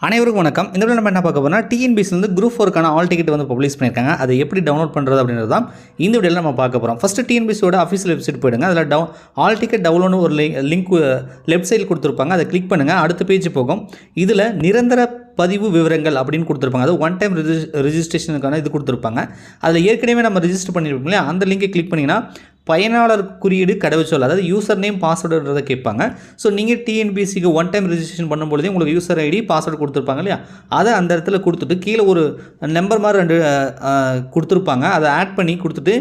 அனைவருக்கும் வணக்கம். இந்த வீடியோல நம்ம என்ன பார்க்க போறோம்னா டிஎன்பிஎஸ்சில குரூப் 4க்கான ஆல் டிக்கெட் வந்து பப்ளிஷ் பண்ணியிருக்காங்க. அதை எப்படி டவுன்லோட் பண்ணுறது அப்படின்றது தான் இந்த வீடியோவில் நம்ம பார்க்க போகிறோம். ஃபஸ்ட்டு டிஎன்பிஎஸ்சியோட அஃபிஷியல் வெப்சைட் போயிடுங்க. அதில் ஆல் டிக்கெட் டவுன்லோட் ஒரு லிங்க் லெஃப்ட் சைடில் கொடுத்துருப்பாங்க. அதை கிளிக் பண்ணுங்கள். அடுத்த பேஜ் போகும். இதில் நிரந்தர பதிவு விவரங்கள் அப்படின்னு கொடுத்துருப்பாங்க. அது ஒன் டைம் ரெஜிஸ்ட்ரேஷனுக்கான இது கொடுத்துருப்பாங்க. அதில் ஏற்கனவே நம்ம ரெஜிஸ்டர் பண்ணியிருப்போம் இல்லையா, அந்த லிங்கை கிளிக் பண்ணிங்கன்னா பயனாளர் குறியீடு கடவுச்சொல், அதாவது யூசர் நேம் பாஸ்வேர்டுன்றதை கேட்பாங்க. ஸோ நீங்கள் டிஎன்பிஎஸ்சிக்கு ஒன் டைம் ரெஜிஸ்ட்ரேஷன் பண்ணும்பொழுதே உங்களுக்கு யூசர் ஐடி பாஸ்வேர்டு கொடுத்துருப்பாங்க இல்லையா, அதை அந்த இடத்துல கொடுத்துட்டு கீழே ஒரு நம்பர் மாதிரி 2 கொடுத்துருப்பாங்க. அதை ஆட் பண்ணி கொடுத்துட்டு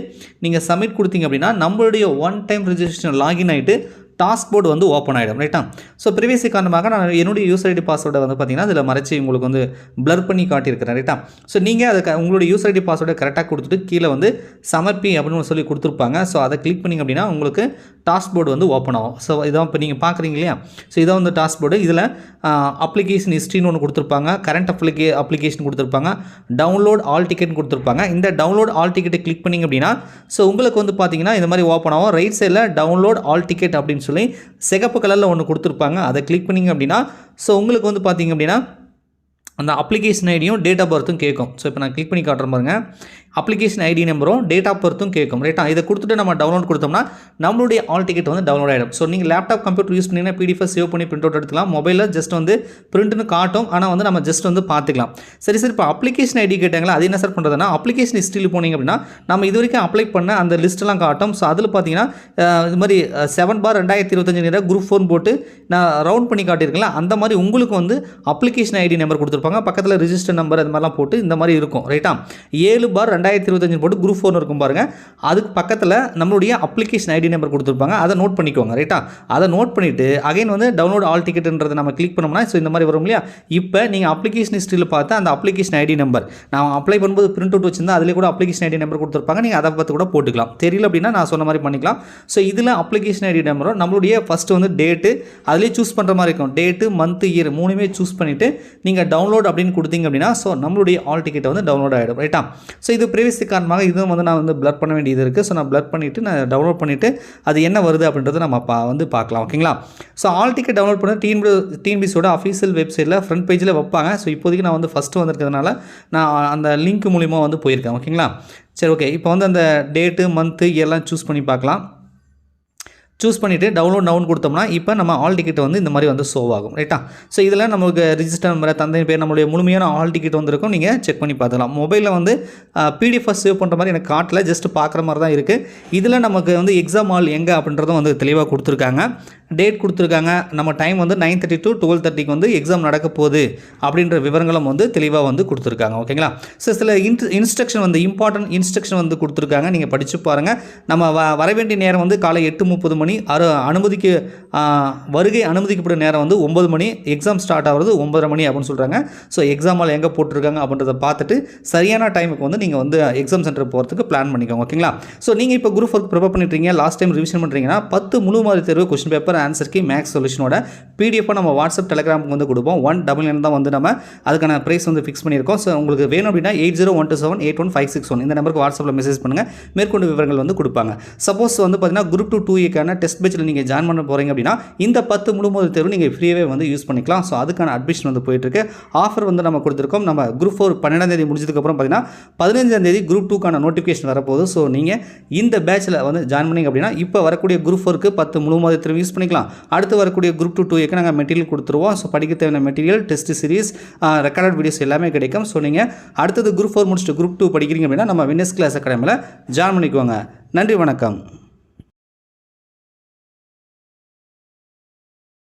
நீங்கள் சப்மிட் கொடுத்தீங்க அப்படின்னா நம்மளுடைய ஒன் டைம் ரெஜிஸ்ட்ரேஷன் லாகின் ஆகிட்டு டாஸ்க் போர்டு வந்து ஓப்பன் ஆகிடும். ரைட்டா? ஸோ ப்ரிவியஸ் காரணமாக நான் என்னுடைய யூசர் ஐடி பாஸ்வேர்டை வந்து பார்த்திங்கன்னா அதில் மறைச்சி உங்களுக்கு வந்து பிளர் பண்ணி காட்டியிருக்கிறேன். ரைட்டா? ஸோ நீங்கள் அதை உங்களுடைய யூசர் ஐடி பாஸ்வேர்டை கரெக்டாக கொடுத்துட்டு கீழே வந்து சமர்ப்பி அப்படின்னு சொல்லி கொடுத்துருப்பாங்க. ஸோ அதை கிளிக் பண்ணிங்க அப்படின்னா உங்களுக்கு டாஸ்க் போர்டு வந்து ஓப்பன் ஆகும். ஸோ இதான் இப்போ நீங்கள் பார்க்குறீங்க இல்லையா, ஸோ இதான் வந்து டாஸ்க் போர்டு. இதில் அப்ளிகேஷன் ஹிஸ்ட்ரின்னு ஒன்று கொடுத்துருப்பாங்க, கரண்ட் அப்ளிகேஷன் கொடுத்துருப்பாங்க, டவுன்லோட் ஆல் டிக்கெட் கொடுத்துருப்பாங்க. இந்த டவுன்லோட் ஆல் டிக்கெட்டை கிளிக் பண்ணிங்க அப்படின்னா ஸோ உங்களுக்கு வந்து பார்த்தீங்கன்னா இந்த மாதிரி ஓப்பன் ஆகும். ரைட் சைடில் டவுன்லோட் ஆல் டிக்கெட் அப்படின்னு சொல்லி சிகப்பு கலரில் ஒன்று கொடுத்துருப்பாங்க. அதை கிளிக் பண்ணிங்க அப்படின்னா ஸோ உங்களுக்கு வந்து பார்த்தீங்க அப்படின்னா அந்த அப்ளிகேஷன் ஐடியும் டேட் ஆஃப் பர்த்தும் கேட்கும். ஸோ இப்போ நான் கிளிக் பண்ணி காட்டுற பாருங்க, அப்ளிகேஷன் ஐடி நம்பரும் டேட் ஆஃப் பர்த்தும் கேட்கும். ரைட்டா? இதை கொடுத்துட்டு நம்ம டவுன்லோட் கொடுத்தோம்னா நம்மளுடைய ஆல் டிக்கெட் வந்து டவுன்லோட் ஆகிடும். ஸோ நீங்கள் லேப்டாப் கம்ப்யூட்டர் யூஸ் பண்ணிங்கன்னா பிடிஎஃப் சேவ் பண்ணி பிரிண்ட் அவுட் எடுத்துக்கலாம். மொபைலில் ஜஸ்ட் வந்து பிரிண்ட்னு காட்டும், ஆனால் வந்து நம்ம ஜஸ்ட் வந்து பார்த்துக்கலாம். சரி இப்போ அப்ளிகேஷன் ஐடி கேட்டாங்களா, அது என்ன சார் பண்ணுறதுனா அப்ளிகேஷன் ஹிஸ்ட்ரியில் போனீங்க அப்படின்னா நம்ம இது வரைக்கும் அப்ளை பண்ண அந்த லிஸ்ட்டெல்லாம் காட்டும். ஸோ அதில் பார்த்தீங்கன்னா இது மாதிரி 7/2025 குரூப் 4 போட்டு நான் ரவுண்ட் பண்ணி காட்டியிருக்கேன். அந்த மாதிரி உங்களுக்கு வந்து அப்ளிகேஷன் ஐடி நம்பர் கொடுத்துருப்பாங்க, பக்கத்தில் ரிஜிஸ்டர் நம்பர் அது மாதிரிலாம் போட்டு இந்த மாதிரி இருக்கும். ரைட்டா? 7/2025 போட்டு குரூப் 4 இருக்கும் பாருங்கள், அதுக்கு பக்கத்தில் நம்மளுடைய அப்ளிகேஷன் ஐடி நம்பர் கொடுத்துருப்பாங்க. அதை நோட் பண்ணிக்கோங்க. ரைட்டா? அதை நோட் பண்ணிவிட்டு அகைன் வந்து டவுன்லோட் ஆல் டிக்கெட்ன்றதை நம்ம கிளிக் பண்ணோம்னா ஸோ இந்த மாதிரி வரும் இல்லையா. இப்போ நீங்கள் அப்ளிகேஷன் ஹிஸ்ட்ரியில் பார்த்து அந்த அப்ளிகேஷன் ஐடி நம்பர் நான் அப்ளை பண்ணும்போது பிரிண்ட் அவுட் வச்சிருந்தா அதிலே கூட அப்ளிகேஷன் ஐடி நம்பர் கொடுத்துருப்பாங்க. நீங்கள் அதை பார்த்து கூட போட்டுக்கலாம். தெரியல அப்படின்னா நான் சொன்ன மாதிரி பண்ணிக்கலாம். ஸோ இதில் அப்ளிகேஷன் ஐடி நம்பரும் நம்மளுடைய ஃபஸ்ட்டு வந்து டேட்டு அதிலே சூஸ் பண்ணுற மாதிரி இருக்கும். டேட்டு, மந்த், இயர் மூணுமே சூஸ் பண்ணிவிட்டு நீங்கள் டவுன்லோட் அப்படின்னு கொடுத்தீங்க அப்படின்னா ஸோ நம்மளுடைய ஆல் டிக்கெட்டை வந்து டவுன்லோட் ஆகிடும். ரைட்டா? ஸோ இது ப்ரீவியஸ் காரணமாக இதுவும் வந்து நான் வந்து பிளர் பண்ண வேண்டியது இருக்குது. ஸோ நான் பிளர் பண்ணிவிட்டு நான் டவுன்லோட் பண்ணிவிட்டு அது என்ன வருது அப்படின்றத நம்ம வந்து பார்க்கலாம். ஓகேங்களா? ஸோ ஆல் டிக்கெட் டவுன்லோட் பண்ண டிஎன்பிஎஸ்சியோட அஃபீஷியல் வெப்சைட்டில் ஃப்ரண்ட் பேஜில் வைப்பாங்க. ஸோ இப்போதைக்கு நான் வந்து ஃபஸ்ட்டு வந்திருக்கிறதுனால நான் அந்த லிங்க் மூலிமா வந்து போயிருக்கேன். ஓகேங்களா? சரி, ஓகே. இப்போ வந்து அந்த டேட்டு, மந்த்து, இயர்லாம் சூஸ் பண்ணி பார்க்கலாம். சூஸ் பண்ணிவிட்டு டவுன்லோட் நவுன் கொடுத்தோம்னா இப்போ நம்ம ஆல் டிக்கெட் வந்து இந்த மாதிரி வந்து ஷோ ஆகும். ரைட்டா? ஸோ இதில் நமக்கு ரிஜிஸ்டர் நம்பர், தந்தை பேர், நம்மளுடைய முழுமையான ஆல் டிக்கெட் வந்துருக்கும். நீங்கள் செக் பண்ணி பார்த்துக்கலாம். மொபைலில் வந்து பிடிஎஃப் சேவ் பண்ணுற மாதிரி எனக்கு காட்டல, ஜஸ்ட் பார்க்குற மாதிரி தான் இருக்குது. இதில் நமக்கு வந்து எக்ஸாம் ஆல் எங்கே அப்படின்றதும் வந்து தெளிவாக கொடுத்துருக்காங்க. டேட் கொடுத்துருக்காங்க. நம்ம டைம் வந்து 9:30 to 12:30 வந்து எக்ஸாம் நடக்க போகுது அப்படின்ற விவரங்களும் வந்து தெளிவாக வந்து கொடுத்துருக்காங்க. ஓகேங்களா? ஸோ சில இன்ஸ்ட்ரக்ஷன் வந்து இம்பார்ட்டன்ட் இன்ஸ்ட்ரக்ஷன் வந்து கொடுத்துருக்காங்க. நீங்கள் படித்து பாருங்கள். நம்ம வர வேண்டிய நேரம் வந்து காலை 8:30 மணி, வருகை அனுமதிக்கப்படும் நேரம் வந்து 9 மணி, எக்ஸாம் ஸ்டார்ட் ஆகிறது 9:30 மணி அப்படின்னு சொல்கிறாங்க. ஸோ எக்ஸாம் ஹால் எங்கே போட்டிருக்காங்க அப்படின்றத பார்த்துட்டு சரியான டைமுக்கு வந்து நீங்கள் வந்து எக்ஸாம் சென்டர் போகிறதுக்கு பிளான் பண்ணிக்கோங்க. ஓகேங்களா? ஸோ நீங்கள் இப்போ குரூப் 4 ப்ரிப்பேர் பண்ணிட்டுருக்கீங்க, லாஸ்ட் டைம் ரிவிஷன் பண்ணுறீங்கன்னா 10 முழு மாதிரி தேர்வு question paper answer key maths சொல்யூஷனோட பிடிஎஃப் நம்ம வாட்ஸ்அப் டெலிகிராமுக்கு வந்து கொடுப்போம். 199 தான் வந்து நம்ம அதுக்கான ப்ரைஸ் வந்து ஃபிக்ஸ் பண்ணியிருக்கோம். ஸோ உங்களுக்கு வேணும் அப்படின்னா 8012781561 இந்த நம்பருக்கு வாட்ஸ்அப்பில் மெசேஜ் பண்ணுங்கள். மேற்கொண்டு விவரங்கள் வந்து கொடுப்பாங்க. சப்போஸ் வந்து பார்த்தீங்கன்னா குரூப் 2 டெஸ்ட் பேட்சில் நீங்கள் ஜாயின் பண்ண போகிறீங்க அப்படின்னா இந்த 10 முழுமுதல் தேர்வு நீங்கள் ஃப்ரீயாகவே வந்து யூஸ் பண்ணிக்கலாம். ஸோ அதுக்கான அட்மிஷன் வந்து போயிட்டுருக்கு. ஆஃபர் வந்து நம்ம கொடுத்துருக்கோம். நம்ம குரூப் 4 12ஆம் தேதி முடிஞ்சதுக்கப்புறம் பார்த்தீங்கன்னா 15ஆம் தேதி குரூப் 2க்கான நோட்டிஃபிகேஷன் வரப்போகுது. ஸோ நீங்கள் இந்த பேட்சில் வந்து ஜாயின் பண்ணிங்க அப்படின்னா இப்போ வரக்கூடிய குரூப் 4க்கு 10 முழுமுதல் தேர்வு யூஸ் பண்ணிக்கலாம். அடுத்து வரக்கூடிய குரூப் 2 நாங்கள் மெட்டீரியல் கொடுத்துருவோம். ஸோ படிக்க தேவையான material, test series, recorded videos எல்லாமே கிடைக்கும். ஸோ நீங்கள் அடுத்தது குரூப் 4 முடிச்சுட்டு குரூப் 2 படிக்கிறீங்க அப்படின்னா நம்ம வின்னர்ஸ் கிளாஸ் அகாடமியில் ஜாயின் பண்ணிக்குவாங்க. நன்றி, வணக்கம்.